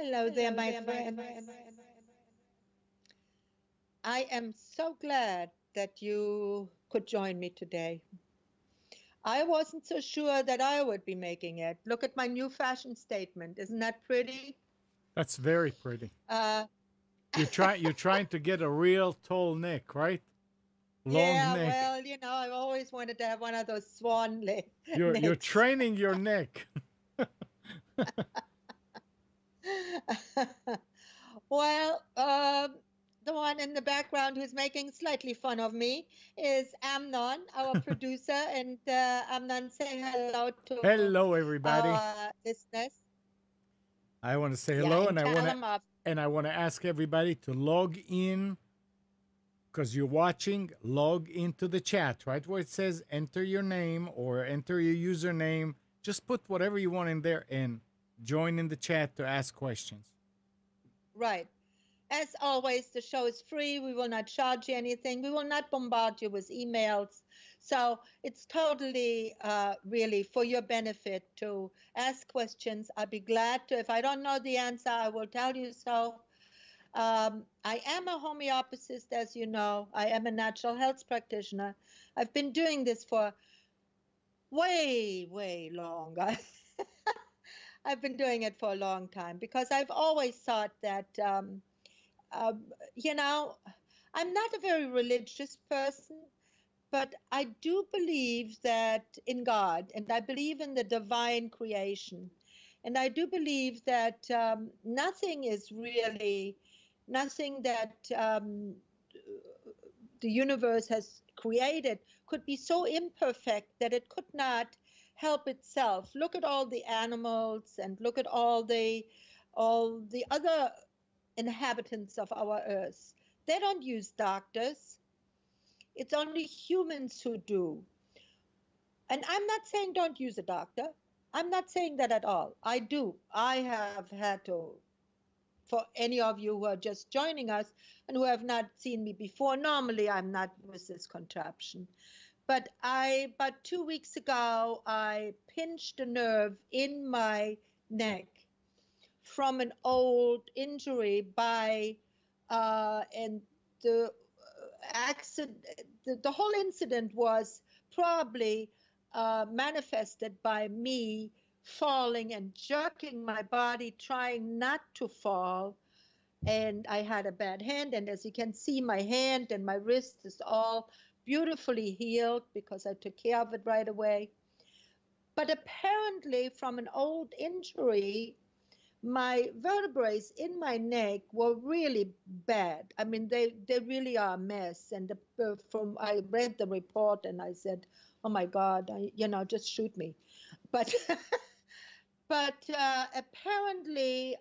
Hello there, my friend. I am so glad that you could join me today. I wasn't so sure that I would be making it. Look at my new fashion statement. Isn't that pretty? That's very pretty. Uh, You're trying to get a real tall neck, right? Long yeah, neck. well, I've always wanted to have one of those swan You're necks. training your neck. Well, the one in the background who's making slightly fun of me is Amnon, our producer. And Amnon, say hello to Hello, everybody. our listeners. I want to say Yeah, hello, and tell them off. and I want to ask everybody to log in because you're watching. Log into the chat, right where it says enter your name or enter your username. Just put whatever you want in there and join in the chat to ask questions. Right. As always, the show is free. We will not charge you anything. We will not bombard you with emails. So it's totally, really for your benefit to ask questions. I'll be glad to. If I don't know the answer, I will tell you so. I am a homeopathist, as you know. I am a natural health practitioner. I've been doing this for way, way longer. I've been doing it for a long time because I've always thought that. Um, you know, I'm not a very religious person, but I do believe that in God, and I believe in the divine creation. And I do believe that nothing is really, nothing that the universe has created could be so imperfect that it could not help itself. Look at all the animals and look at all the other inhabitants of our earth. They don't use doctors. It's only humans who do. And I'm not saying don't use a doctor. I'm not saying that at all. I do. I have had to, for any of you who are just joining us and who have not seen me before, normally I'm not with this contraption. But 2 weeks ago, I pinched a nerve in my neck from an old injury and the accident, the whole incident was probably manifested by me falling and jerking my body, trying not to fall. And I had a bad hand, and as you can see, my hand and my wrist is all beautifully healed because I took care of it right away. But apparently, from an old injury, my vertebrae in my neck were really bad. I mean, they really are a mess. And from I read the report and I said, "Oh my God, just shoot me." But but apparently,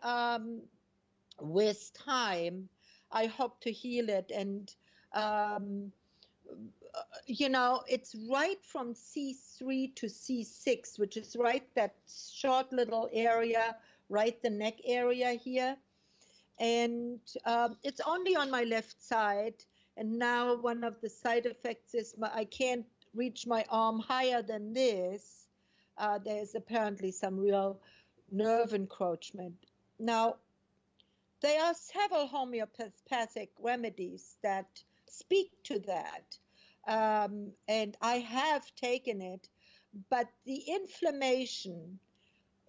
with time, I hope to heal it. And um, it's right from C3 to C6, which is right that short little area, right the neck area here. And it's only on my left side. And now one of the side effects is I can't reach my arm higher than this. There's apparently some real nerve encroachment. Now, there are several homeopathic remedies that speak to that. And I have taken it, but the inflammation,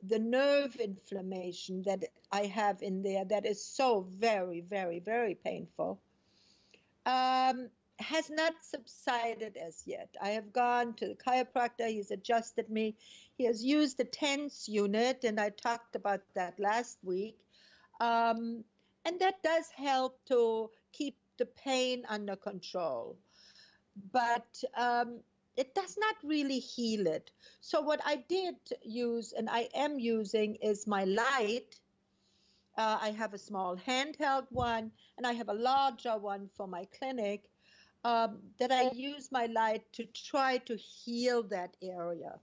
the nerve inflammation that I have in there, that is so very, very, very painful, um, has not subsided as yet. I have gone to the chiropractor, he's adjusted me, he has used the TENS unit, and I talked about that last week. Um, and that does help to keep the pain under control. But it does not really heal it. So, what I did use and I am using is my light. I have a small handheld one, and I have a larger one for my clinic that I use my light to try to heal that area.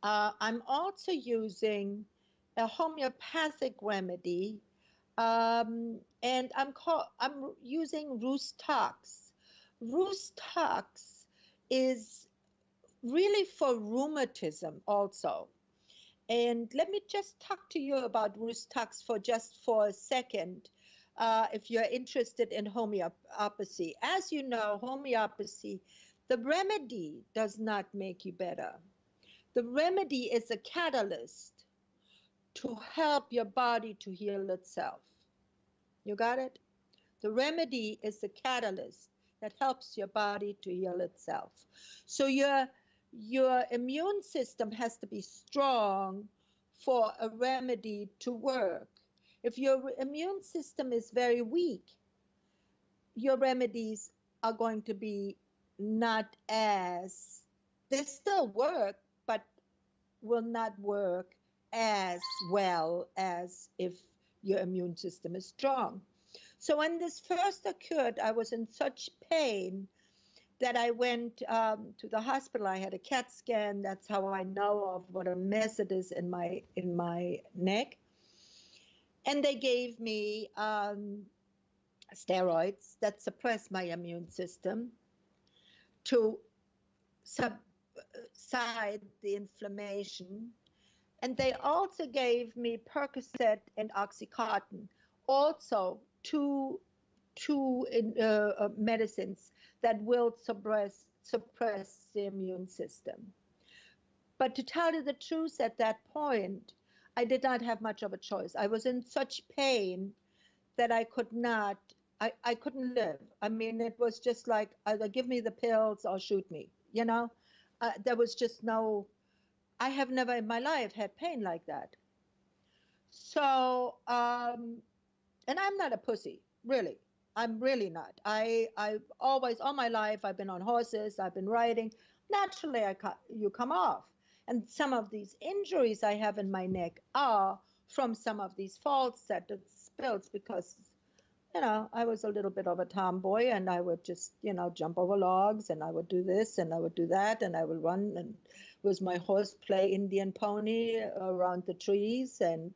I'm also using a homeopathic remedy, and I'm using Rhus tox. Rhus tox is really for rheumatism also, And let me just talk to you about Rhus-Tox for a second, if you're interested in homeopathy. As you know, homeopathy, the remedy does not make you better. The remedy is a catalyst to help your body to heal itself. You got it? The remedy is the catalyst that helps your body to heal itself. So your immune system has to be strong for a remedy to work. If your immune system is very weak, your remedies are going to be not as, they still work, but will not work as well as if your immune system is strong. So when this first occurred, I was in such pain that I went to the hospital. I had a CAT scan. That's how I know of what a mess it is in my neck. And they gave me steroids that suppress my immune system to subside the inflammation. And they also gave me Percocet and Oxycontin, also two medicines that will suppress the immune system. But to tell you the truth, at that point, I did not have much of a choice. I was in such pain that I couldn't live. I mean, it was just like either give me the pills or shoot me, you know? There was just no, I have never in my life had pain like that. So, and I'm not a pussy, really. I'm really not. I've always, all my life, I've been on horses, I've been riding. Naturally, you come off. And some of these injuries I have in my neck are from some of these falls that it spills because, I was a little bit of a tomboy and I would just, jump over logs and I would do this and I would do that and I would run and with my horse play Indian pony around the trees and,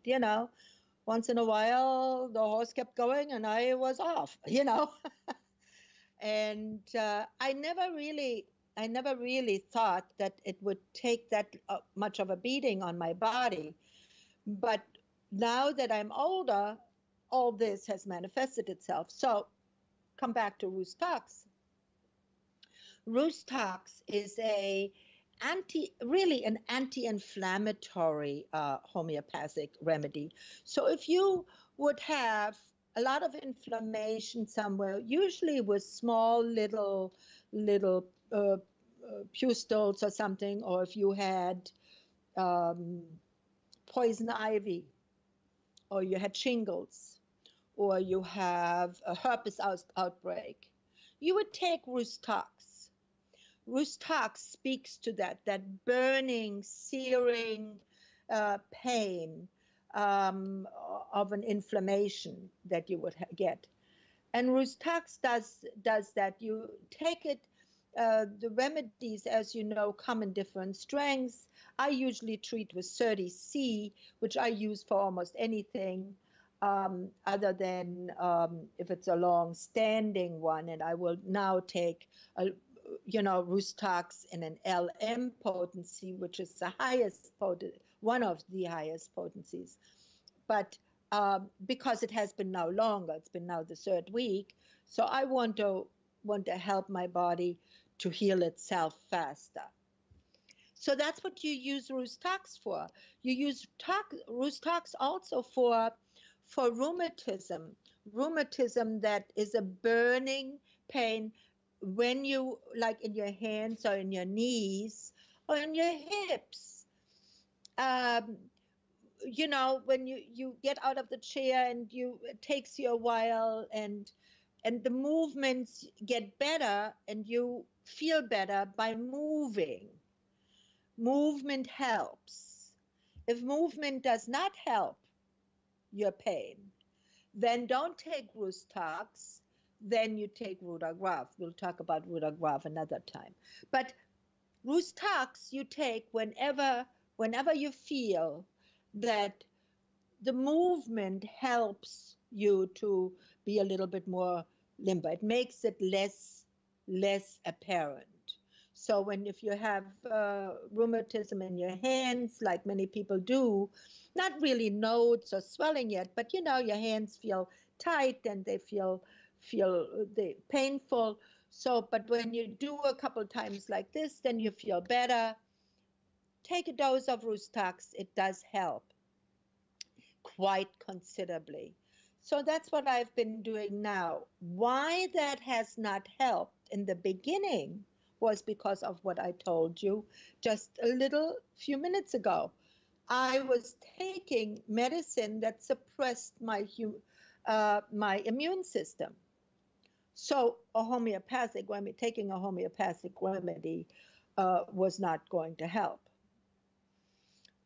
once in a while the horse kept going and I was off, and I never really thought that it would take that much of a beating on my body. But now that I'm older, all this has manifested itself. So come back to Rhus-Tox. Rhus-Tox is really an anti-inflammatory homeopathic remedy. So if you would have a lot of inflammation somewhere, usually with small little pustules or something, or if you had poison ivy, or you had shingles, or you have a herpes outbreak, you would take Rhus-Tox. Rhus-Tox speaks to that burning, searing pain of an inflammation that you would get. And Rhus-Tox does that. You take it, the remedies, as you know, come in different strengths. I usually treat with 30C, which I use for almost anything other than if it's a long-standing one. And I will now take Rhus-Tox in an LM potency, which is the highest one of the highest potencies. But because it has been now longer, it's been now the third week, so I want to help my body to heal itself faster. So that's what you use Rhus-Tox for. You use Rhus-Tox also for rheumatism. Rheumatism that is a burning pain when you, like in your hands or in your knees or in your hips. When you get out of the chair and it takes you a while and the movements get better and you feel better by moving. Movement helps. If movement does not help your pain, then don't take Rhus-Tox, then you take Rutagraph. We'll talk about Rutagraph another time. But Rhus-Tox you take whenever you feel that the movement helps you to be a little bit more limber. It makes it less apparent. So if you have rheumatism in your hands, like many people do, not really nodes or swelling yet, but your hands feel tight and they painful. So, but when you do a couple times like this, then you feel better. Take a dose of Rustax. It does help quite considerably. So that's what I've been doing now. Why that has not helped in the beginning was because of what I told you just a little few minutes ago. I was taking medicine that suppressed my immune system. So taking a homeopathic remedy was not going to help.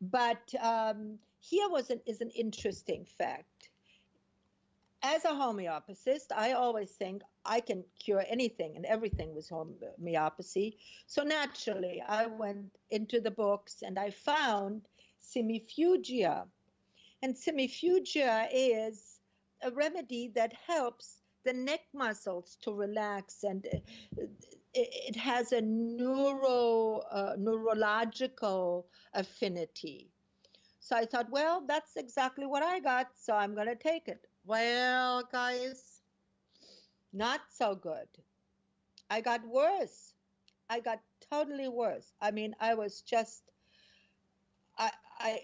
But here is an interesting fact. As a homeopathist, I always think I can cure anything and everything with homeopathy. So naturally, I went into the books and I found semifugia. And semifugia is a remedy that helps the neck muscles to relax, and it has a neurological affinity. So I thought, well, that's exactly what I got, so I'm going to take it. Well, guys, not so good. I got worse. I got totally worse. I mean, I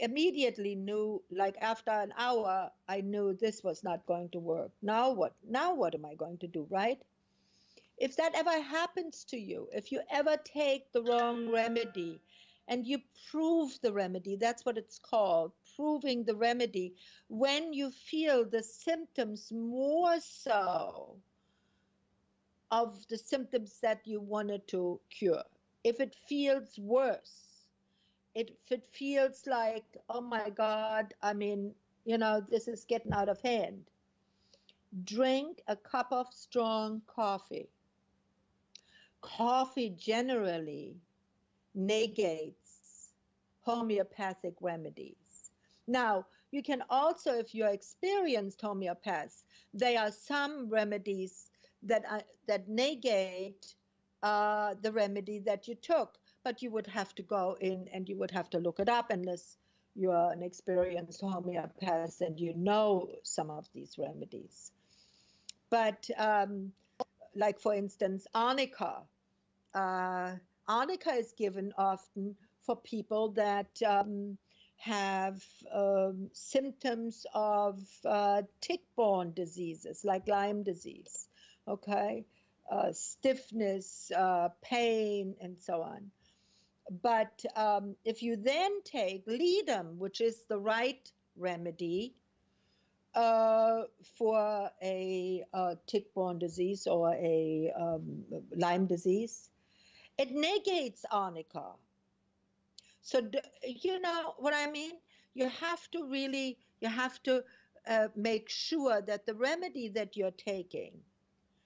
immediately knew, like after an hour, I knew this was not going to work. Now what? Now what am I going to do, right? If that ever happens to you, if you ever take the wrong remedy and you prove the remedy, that's what it's called, proving the remedy, when you feel the symptoms more so of the symptoms that you wanted to cure, if it feels worse, if it feels like, oh my God, I mean, this is getting out of hand, drink a cup of strong coffee. Coffee generally negates homeopathic remedies. Now, you can also, if you're experienced homeopath, there are some remedies that negate the remedy that you took, but you would have to go in and you would have to look it up unless you're an experienced homeopath and you know some of these remedies. But like for instance, arnica. Arnica is given often for people that have symptoms of tick-borne diseases like Lyme disease, okay, stiffness, pain, and so on. But if you then take ledum, which is the right remedy for a tick-borne disease or a Lyme disease, it negates arnica. So you know what I mean? You have to make sure that the remedy that you're taking,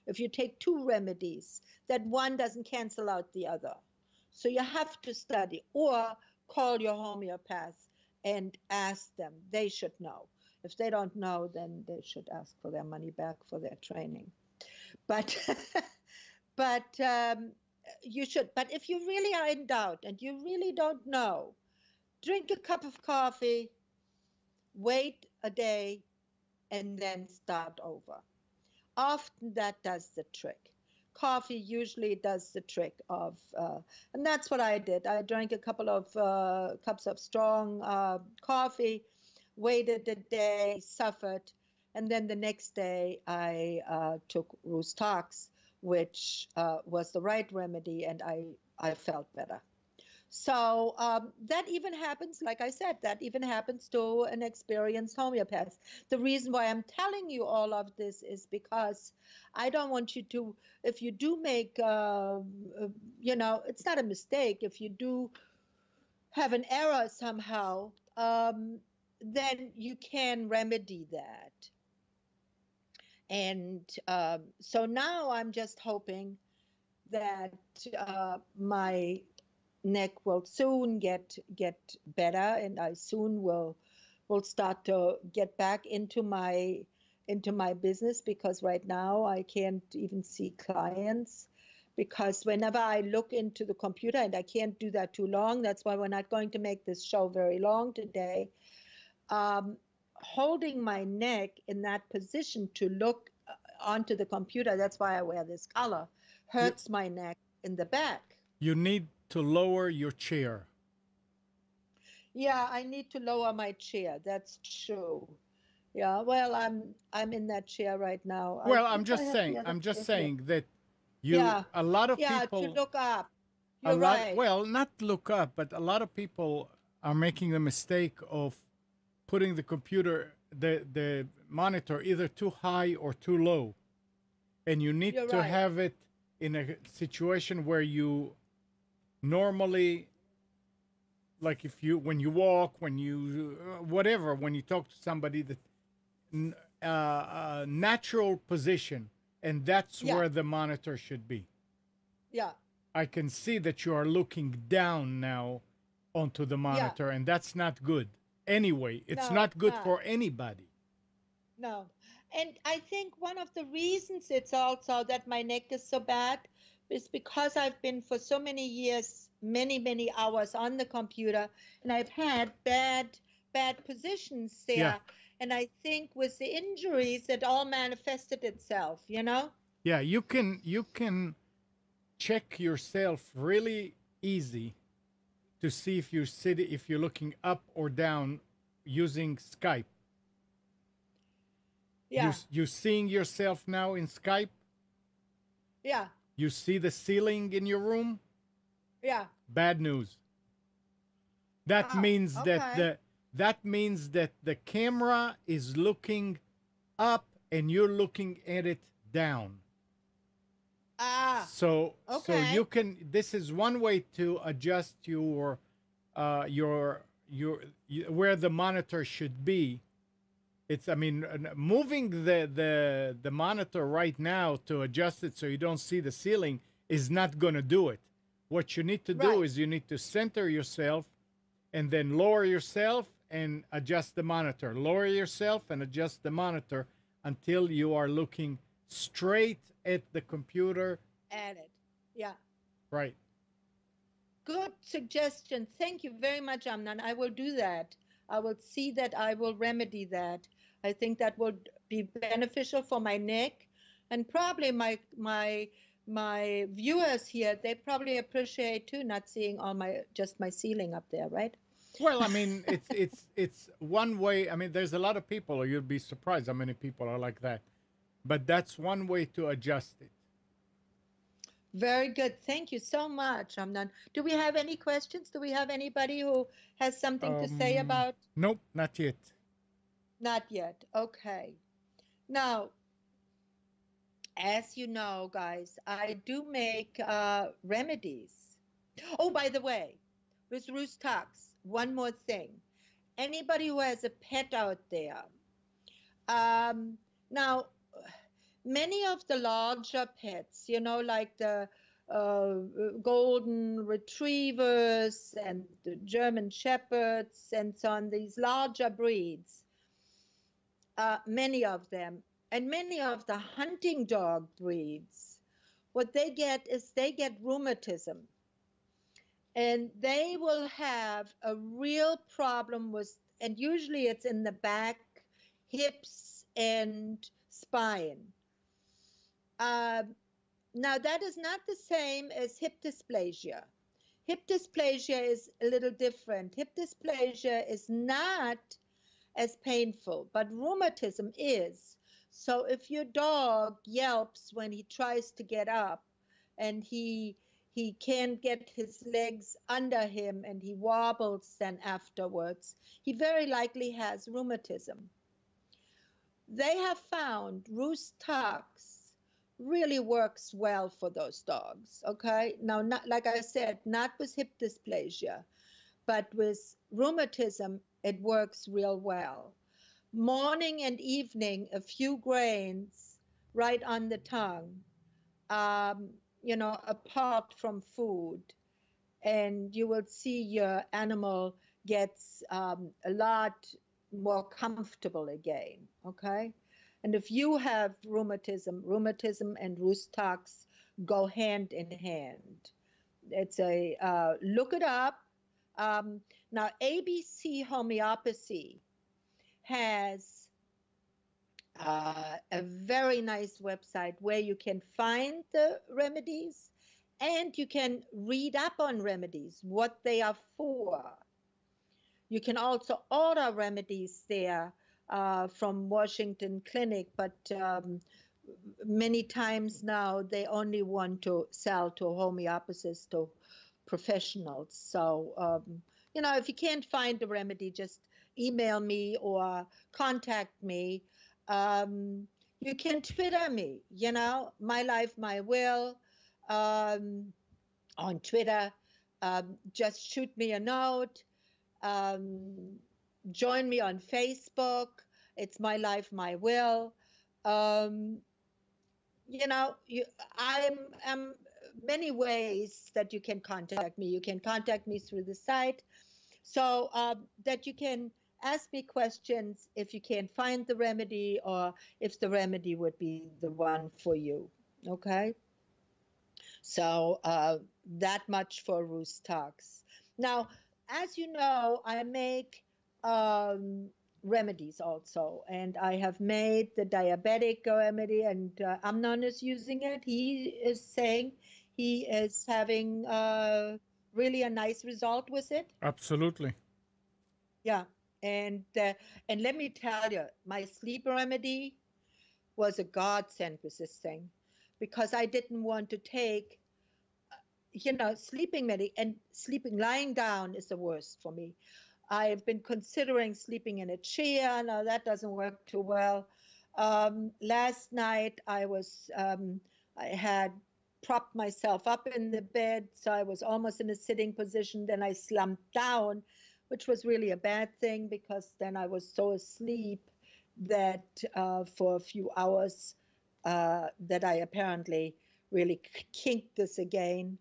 if you take two remedies, that one doesn't cancel out the other. So you have to study or call your homeopath and ask them. They should know. If they don't know, then they should ask for their money back for their training. But but you should. But if you really are in doubt and you really don't know, drink a cup of coffee, wait a day, and then start over. Often that does the trick. Coffee usually does the trick of, and that's what I did. I drank a couple of cups of strong coffee, waited a day, suffered, and then the next day I took Rustax, which was the right remedy, and I felt better. So that even happens, like I said, that even happens to an experienced homeopath. The reason why I'm telling you all of this is because I don't want you to, if you do make, it's not a mistake. If you do have an error somehow, then you can remedy that. And so now I'm just hoping that my neck will soon get better, and I soon will start to get back into my business, because right now I can't even see clients because whenever I look into the computer, and I can't do that too long, that's why we're not going to make this show very long today, holding my neck in that position to look onto the computer, that's why I wear this collar, You, hurts my neck in the back. you need to lower your chair. Yeah, I need to lower my chair. That's true. Yeah, well, I'm in that chair right now. I Well, think I have the other I'm just chair here. saying that Yeah, a lot of yeah, to people, look up. a You're lot, right. well, not look up, but a lot of people are making the mistake of putting the computer, the monitor either too high or too low. And you need You're to right. have it in a situation where you normally, like if you, when you walk, when you, whatever, when you talk to somebody, that natural position, and that's Yeah, where the monitor should be. yeah, I can see that you are looking down now onto the yeah. monitor, and that's not good. Anyway, it's No, not it's good not. for anybody. No. And I think one of the reasons it's also that my neck is so bad is because I've been for so many years, many, many hours on the computer, and I've had bad positions Yeah, there. And I think with the injuries, it all manifested itself, you know? yeah. You can check yourself really easy to see if you're sitting, if you're looking up or down using Skype. Yeah, You seeing yourself now in Skype? yeah, You see the ceiling in your room? yeah. Bad news. That Oh, means okay. that means that the camera is looking up and you're looking at it down. Ah, So you okay. can, this is one way to adjust where the monitor should be. It's, I mean, moving the monitor right now to adjust it so you don't see the ceiling is not going to do it. What you need to do Right. is you need to center yourself and then lower yourself and adjust the monitor. Lower yourself and adjust the monitor until you are looking straight at the computer. Added. Yeah. Right. Good suggestion. Thank you very much, Amnan. I will do that. I will see that I will remedy that. I think that would be beneficial for my neck, and probably my viewers here, they probably appreciate too, not seeing all my just my ceiling up there, right? Well, I mean, it's one way. I mean, there's a lot of people, or you'd be surprised how many people are like that. But that's one way to adjust it. Very good. Thank you so much, Amnan. Do we have any questions? Do we have anybody who has something to say Um, about? nope, not yet. Not yet. Okay. Now, as you know, guys, I do make remedies. Oh, by the way, with Roost Talks, one more thing. Anybody who has a pet out there, now, many of the larger pets, you know, like the uh, golden retrievers and the German shepherds and so on, these larger breeds, many of them, and many of the hunting dog breeds, what they get is they get rheumatism. And they will have a real problem with, and usually it's in the back, hips, and spine. Uh, Now, that is not the same as hip dysplasia. Hip dysplasia is a little different. Hip dysplasia is not as painful, but rheumatism is. So if your dog yelps when he tries to get up and he can't get his legs under him and he wobbles then afterwards, he very likely has rheumatism. They have found Roost Talks really works well for those dogs. Okay. Now, not, like I said, not with hip dysplasia, but with rheumatism, it works real well. Morning and evening, a few grains right on the tongue, um, apart from food, and you will see your animal gets a lot more comfortable again. Okay. And if you have rheumatism and Roost Talks go hand in hand. It's look it up. Now, ABC Homeopathy has a very nice website where you can find the remedies and you can read up on remedies, what they are for. You can also order remedies there from Washington Clinic, but many times now they only want to sell to homeopathists, to professionals. So, if you can't find the remedy, just email me or contact me. You can Twitter me, My Life, My Will on Twitter. Just shoot me a note. Um, Join me on Facebook. It's My Life, My Will. Um, I'm many ways that you can contact me. You can contact me through the site, so that you can ask me questions if you can't find the remedy or if the remedy would be the one for you. Okay. So that much for Roost Talks. Now, as you know, I make remedies also, and I have made the diabetic remedy, and Amnon is using it. He is saying he is having really a nice result with it. Absolutely. Yeah, and let me tell you, my sleep remedy was a godsend with this thing, because I didn't want to take sleeping and sleeping lying down is the worst for me. I've been considering sleeping in a chair. Now that doesn't work too well. Last night I had propped myself up in the bed, so I was almost in a sitting position. Then I slumped down, which was really a bad thing, because then I was so asleep that for a few hours that I apparently really kinked this again.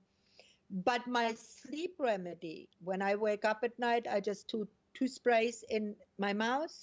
But my sleep remedy, when I wake up at night, I just two sprays in my mouth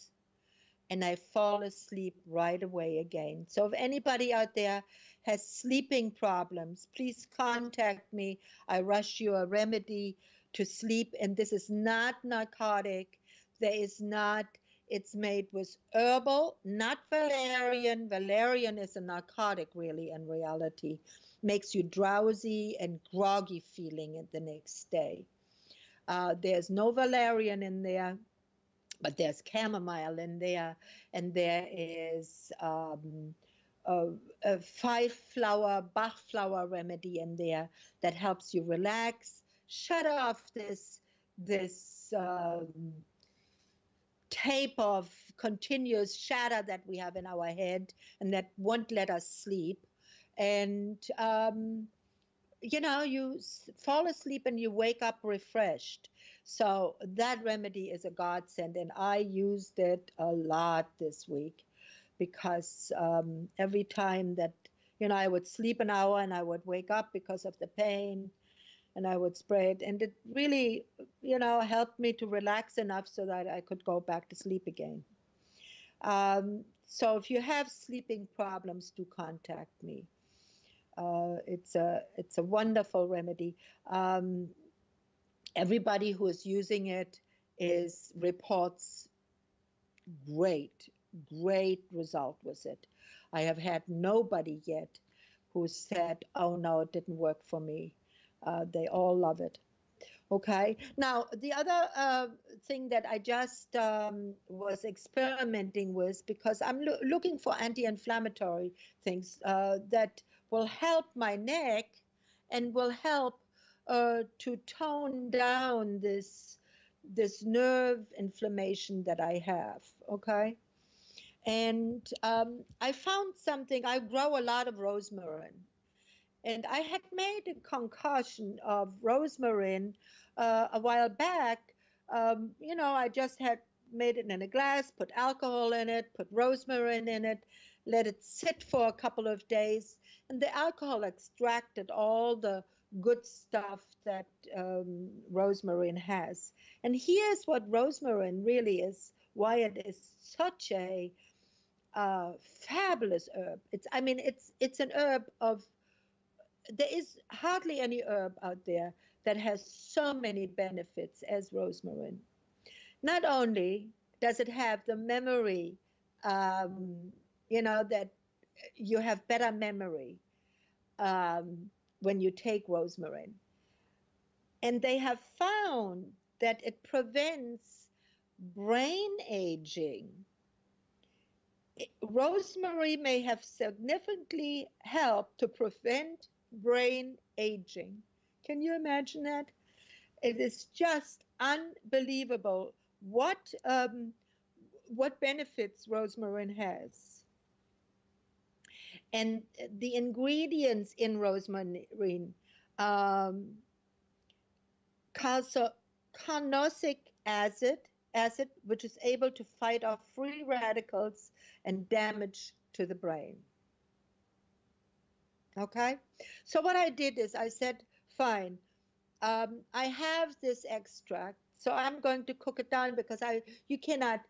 and I fall asleep right away again. So if anybody out there has sleeping problems, please contact me. I rush you a remedy to sleep. And this is not narcotic. There is not, it's made with herbal, not valerian. Valerian is a narcotic, really, in reality. Makes you drowsy and groggy feeling the next day. There's no valerian in there, but there's chamomile in there, and there is a 5-flower Bach flower remedy in there that helps you relax, shut off this tape of continuous chatter that we have in our head and that won't let us sleep. And you fall asleep and you wake up refreshed. So that remedy is a godsend, and I used it a lot this week, because every time that I would sleep an hour and I would wake up because of the pain, and I would spray it, and it really helped me to relax enough so that I could go back to sleep again. So if you have sleeping problems, do contact me. It's a wonderful remedy. Everybody who is using it reports great result with it. I have had nobody yet who said, "Oh no, it didn't work for me." They all love it. Okay. Now, the other thing that I just was experimenting with, because I'm looking for anti-inflammatory things that will help my neck and will help to tone down this nerve inflammation that I have. Okay. And I found something. I grow a lot of rosemary. And I had made a concoction of rosemary a while back. I just had made it in a glass, put alcohol in it, put rosemary in it, let it sit for a couple of days, and the alcohol extracted all the good stuff that rosemary has. And here's what rosemary really is, why it is such a fabulous herb. It's an herb of there is hardly any herb out there that has so many benefits as rosemary. Not only does it have the memory, um, that you have better memory when you take rosemary. And they have found that it prevents brain aging. Rosemary may have significantly helped to prevent brain aging. Can you imagine that? It is just unbelievable what benefits rosemary has. And the ingredients in rosemary, um, carnosic acid, which is able to fight off free radicals and damage to the brain. Okay, so what I did is I said, fine, I have this extract, so I'm going to cook it down because you cannot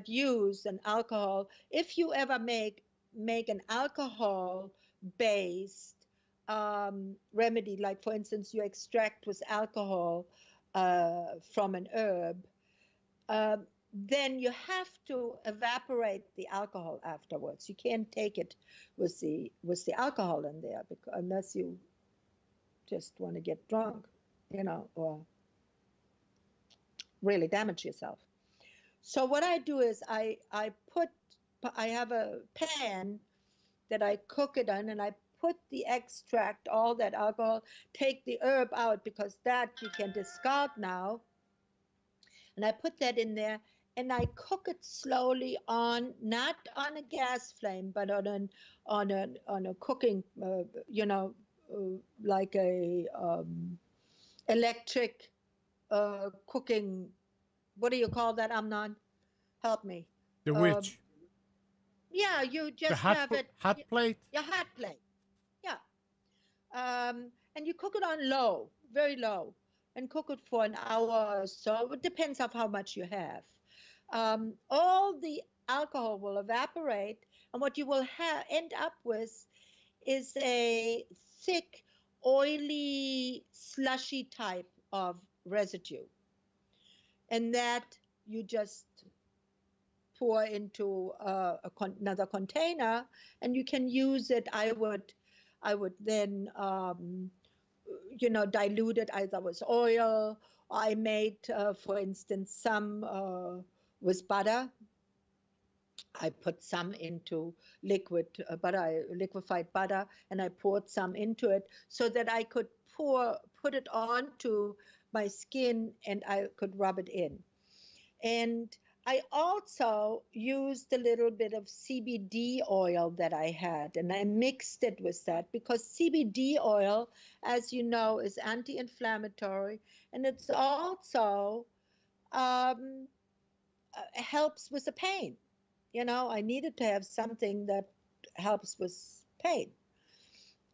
use an alcohol. If you ever make an alcohol based remedy, like for instance you extract with alcohol from an herb, then you have to evaporate the alcohol afterwards. You can't take it with the alcohol in there unless you just want to get drunk, or really damage yourself. So what I do is I have a pan that I cook it in, and I put the extract, all that alcohol, take the herb out because that you can discard now, and I put that in there, and I cook it slowly not on a gas flame, but on a cooking, like a electric cooking. What do you call that, Amnon? Help me. The Um, witch. yeah, you The just have it. hot plate. Your hot plate. Yeah. And you cook it on low, very low, and cook it for an hour or so. It depends on how much you have. All the alcohol will evaporate, and what you will end up with is a thick, oily, slushy type of residue. And that you just pour into another container, and you can use it. I would then dilute it either with oil. I made, for instance, some with butter. I put some into liquefied butter, and I poured some into it so that I could put it onto my skin and I could rub it in. And I also used a little bit of CBD oil that I had, and I mixed it with that because CBD oil, as you know, is anti-inflammatory, and it's also helps with the pain. I needed to have something that helps with pain.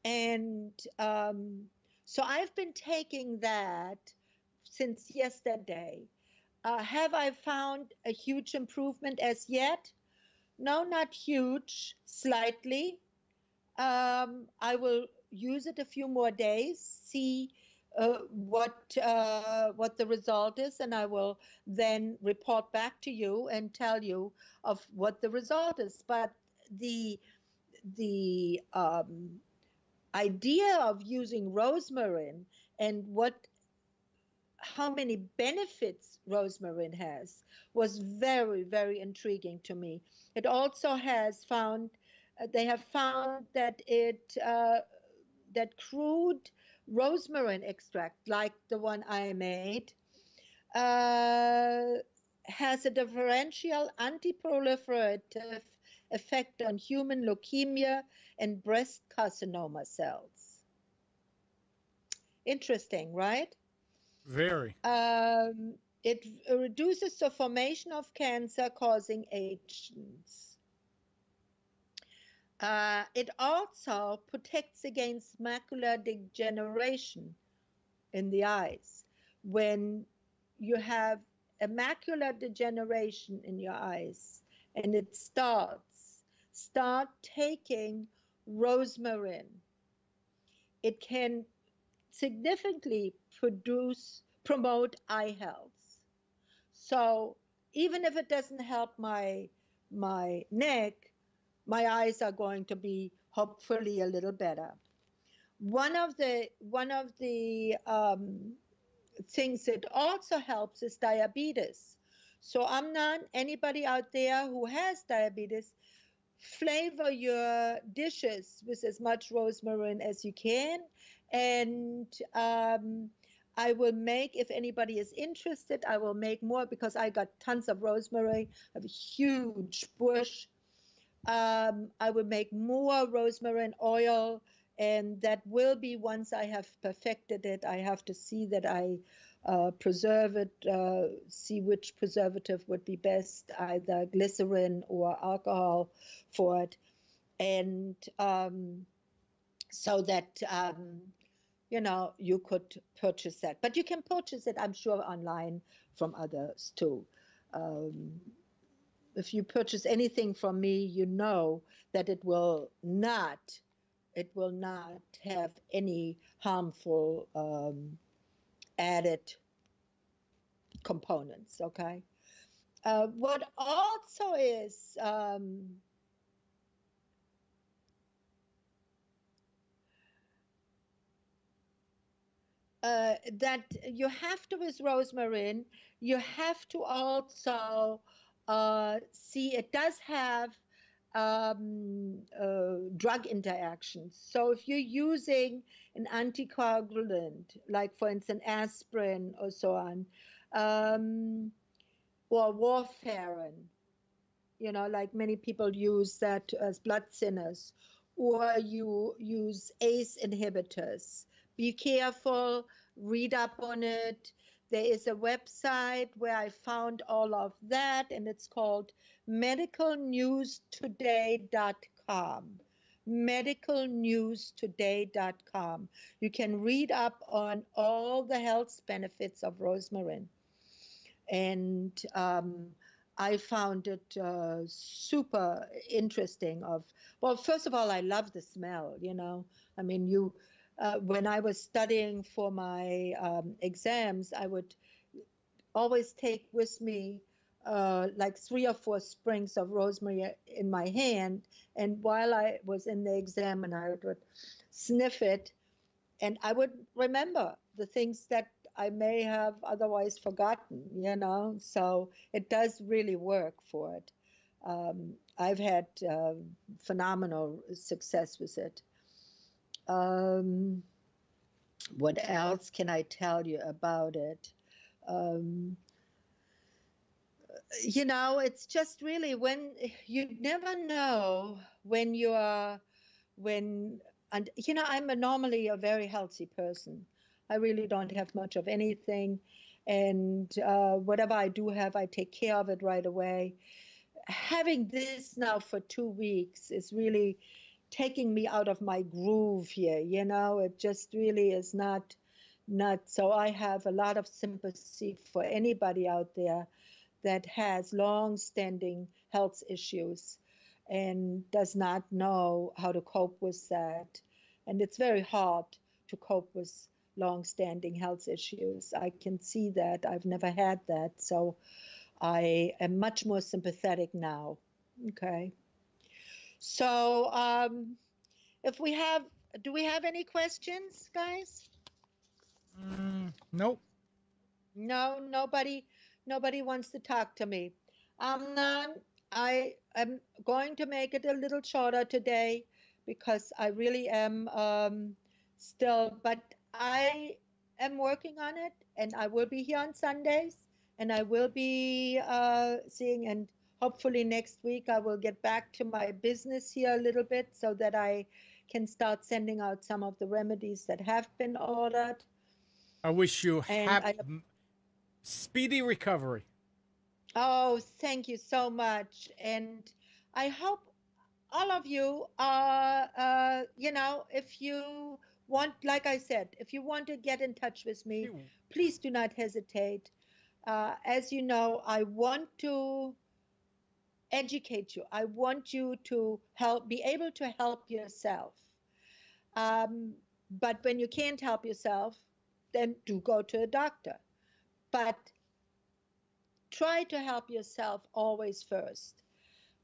And so I've been taking that since yesterday. Have I found a huge improvement as yet? No, not huge, slightly. I will use it a few more days, see what the result is, and I will then report back to you and tell you of what the result is. But the idea of using rosemary and how many benefits rosemary has was very, very intriguing to me. It also they have found that that crude rosemary extract, like the one I made, has a differential anti-proliferative effect on human leukemia and breast carcinoma cells. Interesting, right? Very. It reduces the formation of cancer-causing agents. It also protects against macular degeneration in the eyes. When you have a macular degeneration in your eyes and it start taking rosemary it can significantly promote eye health. So even if it doesn't help my neck, my eyes are going to be hopefully a little better. One of the things that also helps is diabetes. So I'm not anybody out there who has diabetes. Flavor your dishes with as much rosemary as you can, and I will make, if anybody is interested, I will make more because I got tons of rosemary. I have a huge bush. I will make more rosemary oil, and that will be, once I have perfected it, I have to see that I preserve it, see which preservative would be best, either glycerin or alcohol for it. And so that, you could purchase that. But you can purchase it, I'm sure, online from others too. Um, if you purchase anything from me, you know that it will not have any harmful added components. Okay. What also is that you have to, with rosemary, you have to also see it does have drug interactions. So if you're using an anticoagulant, like for instance aspirin or so on, um, or warfarin, like many people use that as blood thinners, or you use ACE inhibitors. Be careful, read up on it. There is a website where I found all of that, and it's called medicalnewstoday.com. Medicalnewstoday.com. You can read up on all the health benefits of rosemary. And I found it super interesting. Well, first of all, I love the smell. I mean, when I was studying for my exams, I would always take with me like 3 or 4 sprigs of rosemary in my hand, and while I was in the exam, and I would sniff it, and I would remember the things that I may have otherwise forgotten. So it does really work for it. I've had phenomenal success with it. What else can I tell you about it? It's just really, when you never know when and I'm normally a very healthy person. I really don't have much of anything, and whatever I do have, I take care of it right away. Having this now for 2 weeks is really taking me out of my groove here. It just really is not. So I have a lot of sympathy for anybody out there that has long-standing health issues and does not know how to cope with that. And it's very hard to cope with long-standing health issues. I can see that. I've never had that. So I am much more sympathetic now. Okay. So do we have any questions, guys? Nope. No, nobody wants to talk to me. Not, I am going to make it a little shorter today because I really am still, but I am working on it, and I will be here on Sundays, and I will be seeing, and hopefully next week I will get back to my business here a little bit so that I can start sending out some of the remedies that have been ordered. I wish you And speedy recovery. Oh, thank you so much. And I hope all of you are, if you want, like I said, if you want to get in touch with me, please do not hesitate. As you know, I want to educate you. I want you to be able to help yourself. But when you can't help yourself, then do go to a doctor. But try to help yourself always first.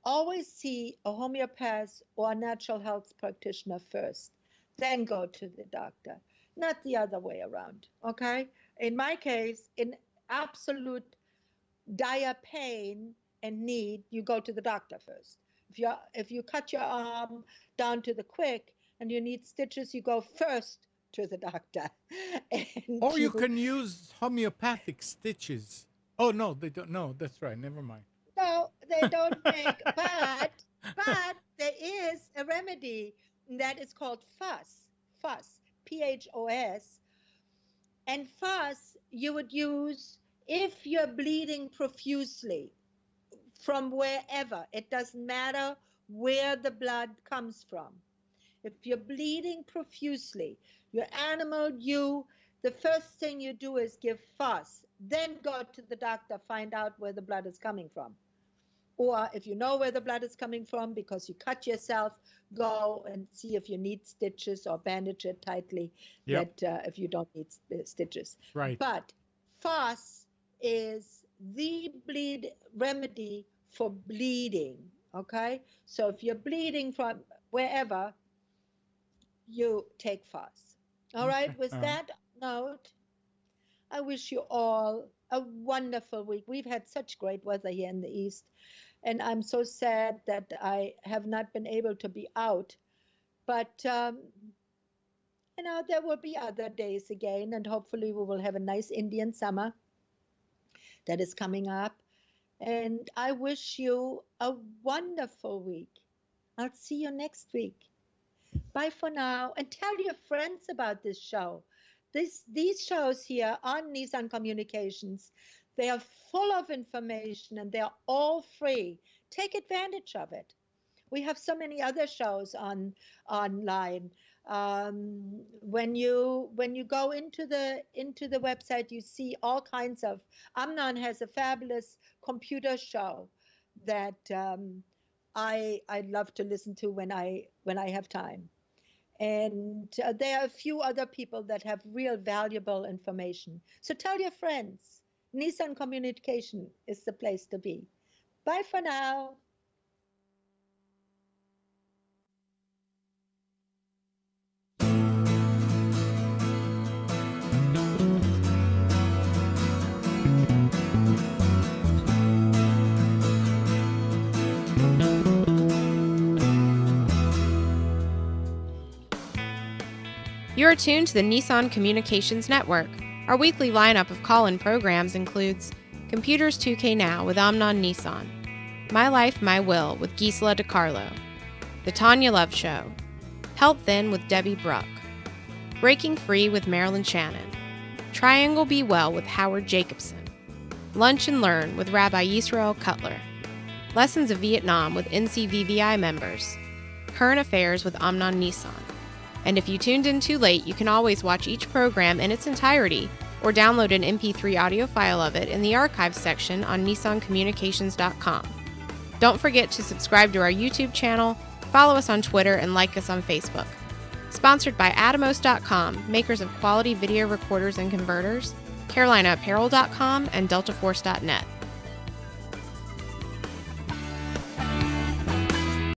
Always see a homeopath or a natural health practitioner first, then go to the doctor, not the other way around. Okay? In my case, in absolute dire pain and need, you go to the doctor first. If you cut your arm down to the quick and you need stitches, you go first to the doctor. And Or you can use homeopathic stitches. Oh no, they don't. No, that's right. Never mind. no, they don't make, but there is a remedy that is called fuss, PHOS. And fuss you would use if you're bleeding profusely from wherever. It doesn't matter where the blood comes from. If you're bleeding profusely, your animal, the first thing you do is give fuss, then go to the doctor, find out where the blood is coming from. Or if you know where the blood is coming from because you cut yourself, go and see if you need stitches or bandage it tightly. Yep. That if you don't need stitches. Right. But fuss is the remedy for bleeding. Okay. So if you're bleeding from wherever, you take fuss. All right. With that note, I wish you all a wonderful week. We've had such great weather here in the East, and I'm so sad that I have not been able to be out. But, there will be other days again, and hopefully we will have a nice Indian summer that is coming up. And I wish you a wonderful week. I'll see you next week. Bye for now, and tell your friends about this show. These shows here on Nissan Communications, they are full of information and they're all free. Take advantage of it. We have so many other shows online. When you go into the website, you see all kinds of. Amnon has a fabulous computer show that I love to listen to when I have time. And there are a few other people that have real valuable information. So tell your friends. Nissan Communication is the place to be. Bye for now. You are tuned to the Nissan Communications Network. Our weekly lineup of call-in programs includes Computers 2K Now with Amnon Nissan, My Life, My Will with Gisela DiCarlo, The Tanya Love Show, Health Then with Debbie Bruck, Breaking Free with Marilyn Shannon, Triangle Be Well with Howard Jacobson, Lunch and Learn with Rabbi Yisrael Cutler, Lessons of Vietnam with NCVVI members, Current Affairs with Amnon Nissan. And if you tuned in too late, you can always watch each program in its entirety or download an MP3 audio file of it in the archives section on nissancommunications.com. Don't forget to subscribe to our YouTube channel, follow us on Twitter, and like us on Facebook. Sponsored by Atomos.com, makers of quality video recorders and converters, CarolinaApparel.com, and DeltaForce.net.